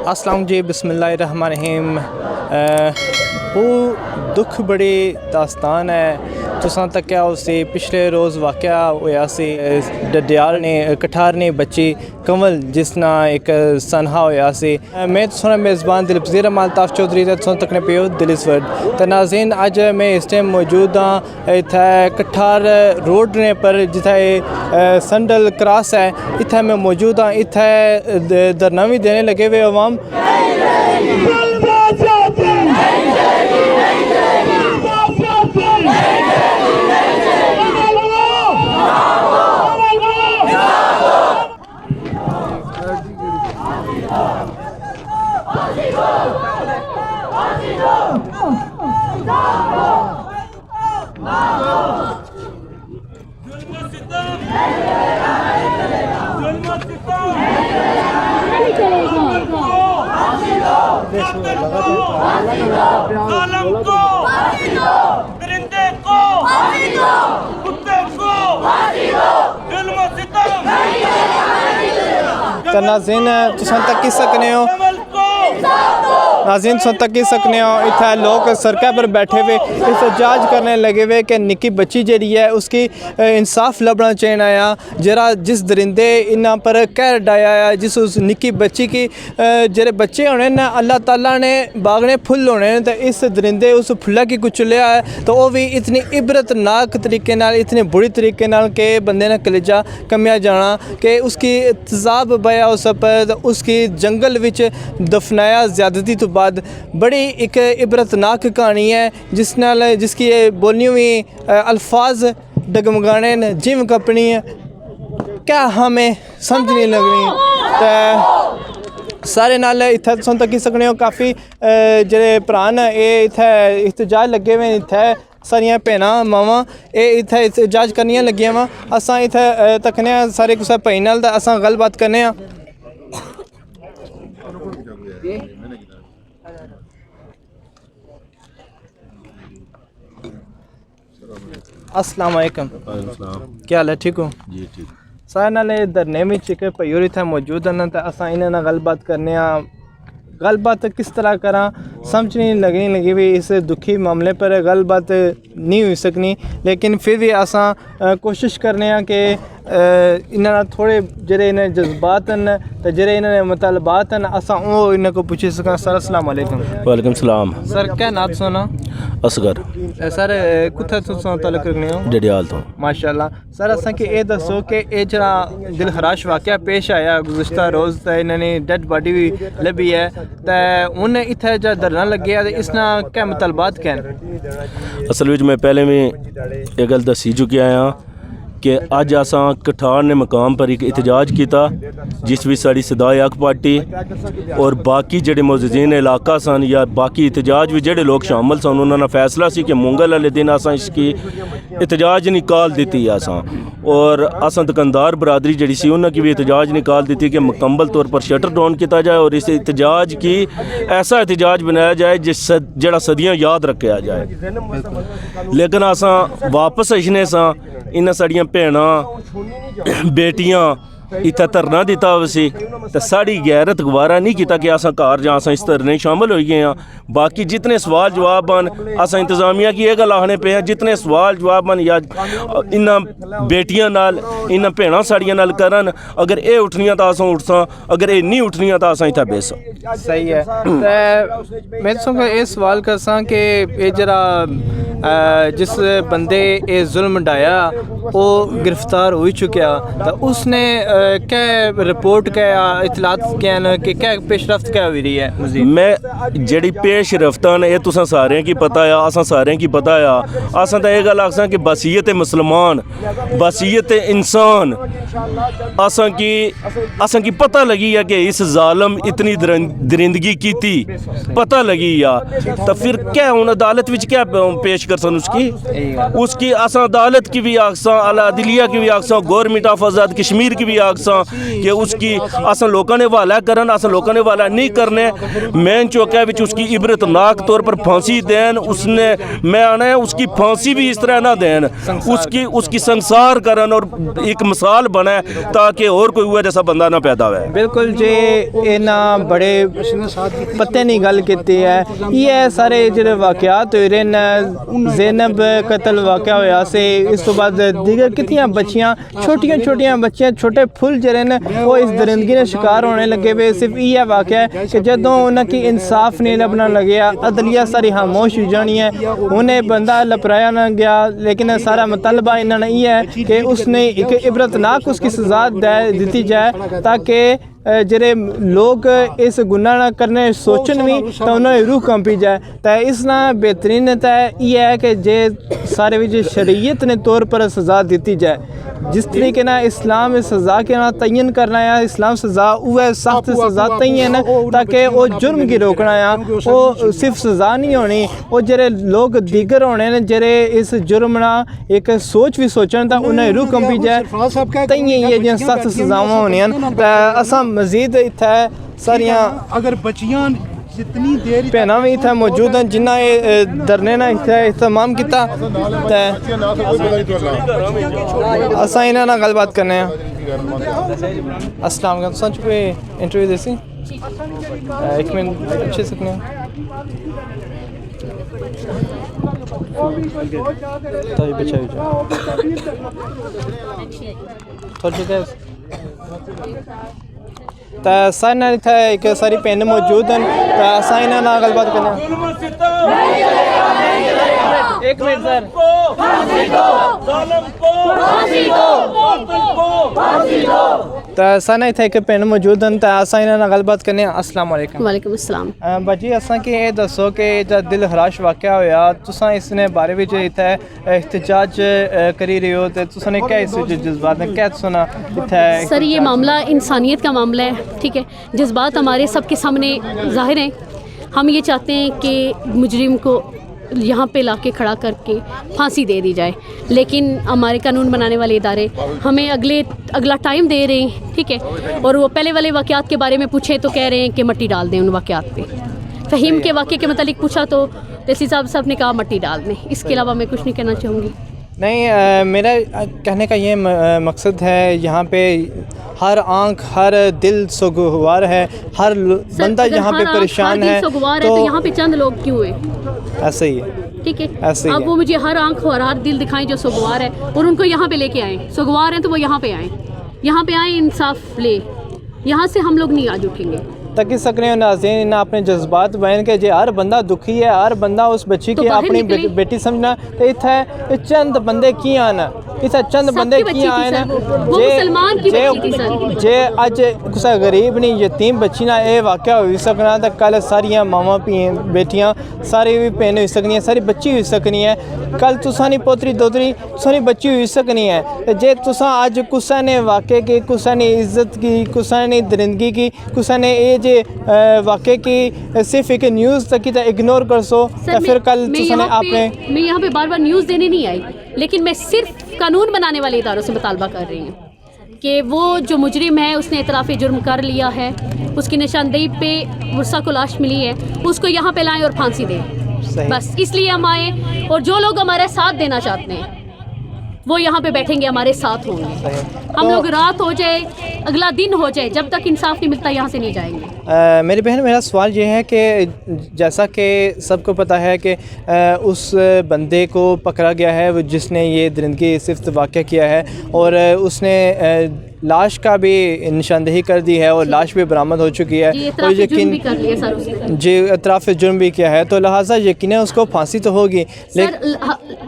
अस्सलाम जी बिस्मिल्लाहिर्रहमानिर्रहीम। वो दुख बड़ी दास्तान है तुसां तक्या उसी पिछले रोज़ वाक़या होया सी डडियाल ने कठार ने बच्ची कंवल जिस ना एक सनहा होया सी। मैं तुसां मेज़बान दिलपज़ीर अल्ताफ़ चौधरी ते तुसां तकने पियो दिलिसवर्ड ते नाज़रीन अज मैं इस टाइम मौजूद हाँ इत्थै कठार रोड ने पर जिथे संडल क्रॉस है इत्थै मैं मौजूद हाँ। इत्थै धरना भी देने लगे हुए अवाम तो नाज़रीन तुसां तक सकने हो नाज़रीन तुसां तक सकने हो इत्थै लोग सड़कों पर बैठे हुए एहतजाज करने लगे हुए कि निक्की बच्ची जी है उसकी इंसाफ लभना चाहिए जरा जिस दरिंदे इन्हां पर कहर डाया है जिस उस निक्की बच्ची की जेरे बच्चे होने न अल्लाह ताला ने बागने फुल होने तो इस दरिंदे उस फुल्ला की कुचलिया है तो वह भी इतनी इबरतनाक तरीके नाल इतनी बुरी तरीके नाल के बंदे ने कलेजा कमिया जाना कि उसकी तेज़ाब बया उस पर उसकी जंगल विच दफनाया ज़्यादती तो बाद बड़ी एक इबरतनाक कहानी है जिसकी बोलियों में अल्फाज डगमगाने न जिम कपनी है क्या हमें समझ नहीं लगनी तो सारे नाल इत्थै तुसां तक्की सकने हो काफ़ी जेह्ड़े भ्राऽ न एह् इत्थै एहतजाज लगे हुए इत्थै सारियां भैनां मावां एह् इत्थै एहतजाज करनियां लगियां वा असां इत्थै तक्कने आं सारे कुसै भाई नाल ते असां गल्लबात करने आं। अस्सलाम वालेकुम, क्या हाल है? ठीक हो जी? ठीक। सारे नाल धरने में एक भाई होर इत्थै मौजूद न ते असां इन्हां नाल गल्लबात करने आं। गल्लबात किस तरह करा समझ नहीं लगी भी इस दुखी मामले पर गल्लबात नहीं हो सकनी लेकिन फिर भी असां कोशिश करने आं कि इन्हां थोड़े जेह्ड़े इन्हें जज्बात न ते जेह्ड़े इन्हें मुतालबात न असां ओह् इन्हां को पुच्छी सकां। सर अस्सलाम वालेकुम। वालेकुम सलाम। सर क्या नाम सोना? असगर। सर कुत्थै तुसां तलक रखने हो? डडियाल तो। माशाअल्लाह। सर असां कि एह् दस्सो कि एह् जेह्ड़ा दिलखराश वाक़या पेश आया गुज़श्ता रोज़ ते इन्हां डेड बॉडी भी लभी है ते हून इत्थै जो धरना लग्गेआ ते इसना क्या मुतालबात क्या न? असल विच मैं पहले भी ये गल दसी चुकिया हाँ कि अज असां कठार ने मकाम पर एक एहतजाज किया जिस भी साड़ी सदाए अक पार्टी और बाकी जेडे मौजूदीन इलाका सन या बाकी एहतजाज भी जेडे लोग शामिल सन उन्होंने फैसला सी कि मंगल वाले दिन असां इसकी एहतजाज निकाल दी असां और असां दुकानदार बरादरी जी सी उन्होंने भी एहतजाज निकाल दी कि मुकम्मल तौर पर शटर डाउन किया जाए और इस एहतजाज की ऐसा एहतजाज बनाया जाए जिस जड़ा सदियाँ याद रखा जाए। लेकिन असां वापस अचने सां इन्हां साड़ियां भैनां बेटियां इत्थै धरना दिता वसी तो साड़ी गैरत गवारा नहीं किया कि असां घर जां असां इस धरने शामिल हो गए हाँ। बाकी जितने सवाल जवाब न असां इंतजामिया की यह गल आखने पे हैं जितने सवाल जवाब न या इन्हां बेटियां नाल इन्हां भैनां साड़ियां नाल करन अगर ये उठनियां तो असां उठसां अगर ये नहीं उठनियां तो असां इत्थै बेसां। सही है। तो मैं तुसें ये सवाल करसां कि ये जरा जिस बंदे ये जुल्म ढाया वो गिरफ्तार हो चुका तो उसने क्या रिपोर्ट क्या इतलात क्या न कि क्या पेशरफ्त क्या हुई रही है मज़ीद? मैं जेड़ी पेशरफ्त न ये तुसें सारें की पता है असां सारें की पता है असां तो यह गल आखसां कि बसीयत मुसलमान बसीयत इंसान असां की पता लगी है कि इस जालम इतनी दरिंदगी की पता लगी या तो फिर क्या हुन अदालत विच क्या पेश कर सन उसकी असा अदालत की भी आखसा, आला अदलिया की भी आखसा, गवर्नमेंट ऑफ आज़ाद कश्मीर की भी आखसा कि उसकी असा लोगों ने हवाला करन, असा लोगों ने हवाला नहीं करने। मेन चौका विच उसकी इबरतनाक तौर पर फांसी देन, उसने मैं आना है उसकी फांसी भी इस तरह ना देन, उसकी संसार करन और एक मिसाल बने ताकि और कोई हुआ जैसा बंदा ना पैदा हो। बिल्कुल जे इन्हां बड़े पते नहीं गल कीती है। ये सारे जेह्ड़े वाकयात होए रहे न, ज़ैनब कतल वाकया होया से, इस तो बाद दीगर कितनियां बच्चियां छोटियां बच्चियां छोटे फुल जेह्ड़े न वो इस दरिंदगी ने शिकार होने लगे हुए। सिर्फ इयै वाकया है कि जदों उन्हें इंसाफ नहीं लभना लग्या, अदलिया सारी खामोश हो जानी है, उन्हें बंदा लपराया ना गया। लेकिन सारा मतलबा इन्होंने ये है कि उसने एक इबरतनाक उसकी सज़ा दी जाए ताकि जेह्ड़े लोग इस गुनाह ना करने सोचन भी तो उन्होंने रूह कंपी जाए। तो इस ना बेहतरीन तो यह है कि जे सारे विच शरीयत ने तौर पर सज़ा दी जाए, जिस तरीके ना इस्लाम इस सज़ा के ना तयन करना है, इस्लाम सज़ा वह सख्त सज़ा तयन ताकि वो जुर्म की रोकना है। वो सिर्फ सज़ा नहीं होनी, वो जेह्ड़े लोग दीगर होने न जेह्ड़े इस जुर्म ना एक सोच भी सोचन तो उन्हें रूह कंपी जाए, तइयां ये जियां सख्त सज़ावां होनियां। तो असां मजीद इत्थै सारियां अगर बच्चियां जितनी देर भैनां भी इत्थै मौजूद हैं जिन्हां ये धरने ना इत्थै इस्तेमाल कीता। ते असां इन्हां नाल गलबात करने आं। अस्सलाम वालेकुम, सच पे इंटरव्यू देसी एक मिनट अच्छे सकने तो ये बचाई जाए थोड़ी जगह तो सारे नाल इत्थै एक सारी भैन मौजूद हैं। तो असां इन्हां नाल गलबात करने आं। एक मिनट सर, तो सारे इत्थै एक भैन मौजूद हैं। तो असां इन्हां नाल गलबात करने आं। अस्सलाम वालेकुम। वालेकुम अस्सलाम। बाजी असां कि ये दसो कि जो दिल हराश वाकया होया तुसां इसने बारे विच इत्थै एहतजाज करी रहे हो, तो तुसां ने क्या इस जज्बात ने क्या सुना इत्थै? सर ये मामला इंसानियत का मामला है, ठीक है। जज्बात हमारे सबके सामने ज़ाहिर हैं। हम ये चाहते हैं कि मुजरिम को यहाँ पे लाके खड़ा करके फांसी दे दी जाए, लेकिन हमारे कानून बनाने वाले इदारे हमें अगला टाइम दे रहे हैं, ठीक है। और वो पहले वाले वाक़यात के बारे में पूछे तो कह रहे हैं कि मट्टी डाल दें उन वाक़यात पे। फ़हीम के वाक़े के मतलब पूछा तो जैसी साहब ने कहा मट्टी डाल दें। इसके अलावा मैं कुछ नहीं कहना चाहूँगी। नहीं, मेरा कहने का ये मकसद है, यहाँ पे हर आंख हर दिल सोगवार है, हर बंदा यहाँ पे परेशान है, तो यहाँ पे चंद लोग क्यों हैं? ऐसे ही है, ठीक है। ऐसे ही अब वो मुझे हर आंख और हर दिल दिखाएं जो सोगवार है और उनको यहाँ पे लेके आए। सोगवार हैं तो वो यहाँ पे आए, इंसाफ ले। यहाँ से हम लोग नहीं आज उठेंगे। तक सकने नाज़रीन ना अपने जज्बात बयान के जे हर बंदा दुखी है, हर बंदा उस बच्ची की अपनी बेटी समझना। तो इत्थे चंद बंदे की आना, इत्थे चंद बंदे की आए ना जे अज कुछ गरीब नहीं यतीम बच्ची ना ये वाक़या हो सकना, तो कल सारियां मावां बेटियां सारी भी भैन हो सकनी है, सारी बच्ची हो सकनी है। कल तुसा नी पोतरी दोतरी तुसा बच्ची हो सकनी है। जे तुसा अज कुसा ने वाक़े की, कुसा ने इज्जत की, कुसा ने दरिंदगी की, कुसा ने ये जे वाक़े की सिर्फ एक न्यूज़ तक की इग्नोर कर सो, तो फिर कल तुसा ने आपने मैं यहाँ पे बार बार न्यूज़ देने नहीं आई, लेकिन मैं सिर्फ कानून बनाने वाले इदारों से मुतालबा कर रही हूँ कि वो जो मुजरिम है उसने इतराफ़ जुर्म कर लिया है, उसकी निशानदेही पे वर्षा को लाश मिली है, उसको यहाँ पे लाएं और फांसी दें। बस इसलिए हम आए, और जो लोग हमारे साथ देना चाहते हैं वो यहाँ पे बैठेंगे, हमारे साथ होंगे। हम लोग रात हो जाए, अगला दिन हो जाए, जब तक इंसाफ नहीं मिलता यहाँ से नहीं जाएंगे। मेरी बहन, मेरा सवाल ये है कि जैसा कि सबको पता है कि उस बंदे को पकड़ा गया है जिसने ये दरिंदगी सिर्फ वाक़या किया है, और उसने लाश का भी निशानदेही कर दी है और लाश भी बरामद हो चुकी है, और यकीन जी इतराफ़ जुर्म भी किया है, तो लिहाजा यकीनन उसको फांसी तो होगी। सर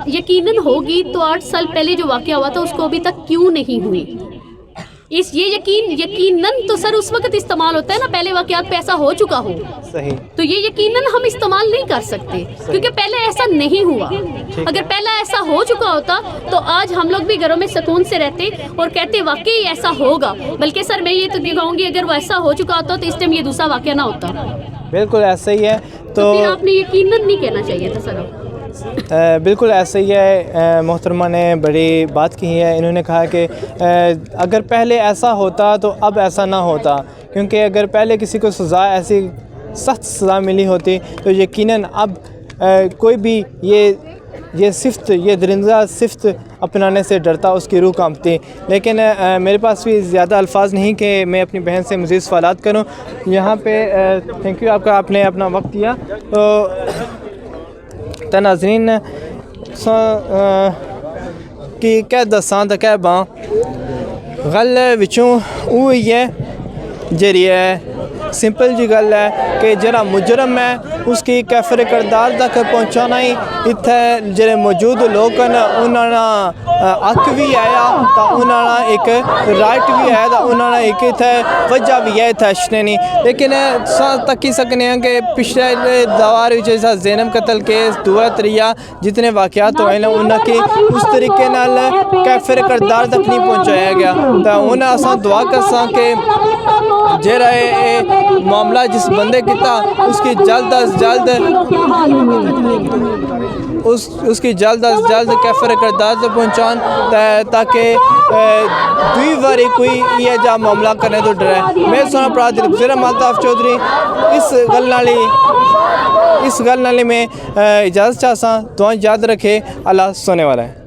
यकीनन होगी, तो 8 साल पहले जो वाक़या हुआ था उसको अभी तक क्यों नहीं हुई? ये यकीनन तो सर उस वक्त इस्तेमाल होता है ना, पहले वाक़यात पे ऐसा हो चुका हो। सही। तो ये यकीनन हम इस्तेमाल नहीं कर सकते क्योंकि पहले ऐसा नहीं हुआ। अगर पहले ऐसा हो चुका होता तो आज हम लोग भी घरों में सुकून से रहते और कहते वाकई ऐसा होगा। बल्कि सर मैं ये तो कहूँगी, अगर वो ऐसा हो चुका होता तो इस टाइम ये दूसरा वाक़या ना होता। बिल्कुल ऐसा ही है। तो फिर आपने यकीनन नहीं कहना चाहिए था सर। बिल्कुल ऐसा ही है। मोहतरमा ने बड़ी बात की है। इन्होंने कहा कि अगर पहले ऐसा होता तो अब ऐसा ना होता, क्योंकि अगर पहले किसी को सज़ा ऐसी सख्त सज़ा मिली होती तो यकीनन अब कोई भी ये दरिंदा सिफ्त अपनाने से डरता, उसकी रूह कांपती। लेकिन मेरे पास भी ज़्यादा अल्फाज नहीं कि मैं अपनी बहन से मज़ीद सवालात करूं। यहाँ पे थैंक यू आपका, आपने अपना वक्त दिया। तो नाज़रीन कि क्या दसां तो क्या बां गल विचों वो ही है जरी है सिंपल जी गल है कि जरा मुजरम है उसकी कैफर करदार तक पहुँचाना ही इत्थे जेह्ड़े मौजूद लोग न उन्होंने हक भी आया तो उन्होंने एक राइट भी है तो उन्होंने एक इत्थे वजह भी है इत्थे अछने नहीं। लेकिन तक्की सकने हैं कि पिछले दौर में ज़ैनब कतल केस दूआ त्रिया जितने वाक़यात होए न उनकी उस तरीके नाल कैफर करदार तक नहीं पहुँचाया गया। तो हूँ असां दुआ करसां कि जेड़ा मामला जिस बंदे किता उसकी जल्द अज जल्द उसकी जल्द अज जल्द कैफर करदार तक पहुँचान ताकि दुई बारी कोई ये जा मामला करने तो डरे। मैं सोना भरा दिलगुज़र अल्ताफ़ चौधरी इस गल नाली में इजाज़त चाहसा। दुआ याद रखे, अल्लाह सोने वाला है।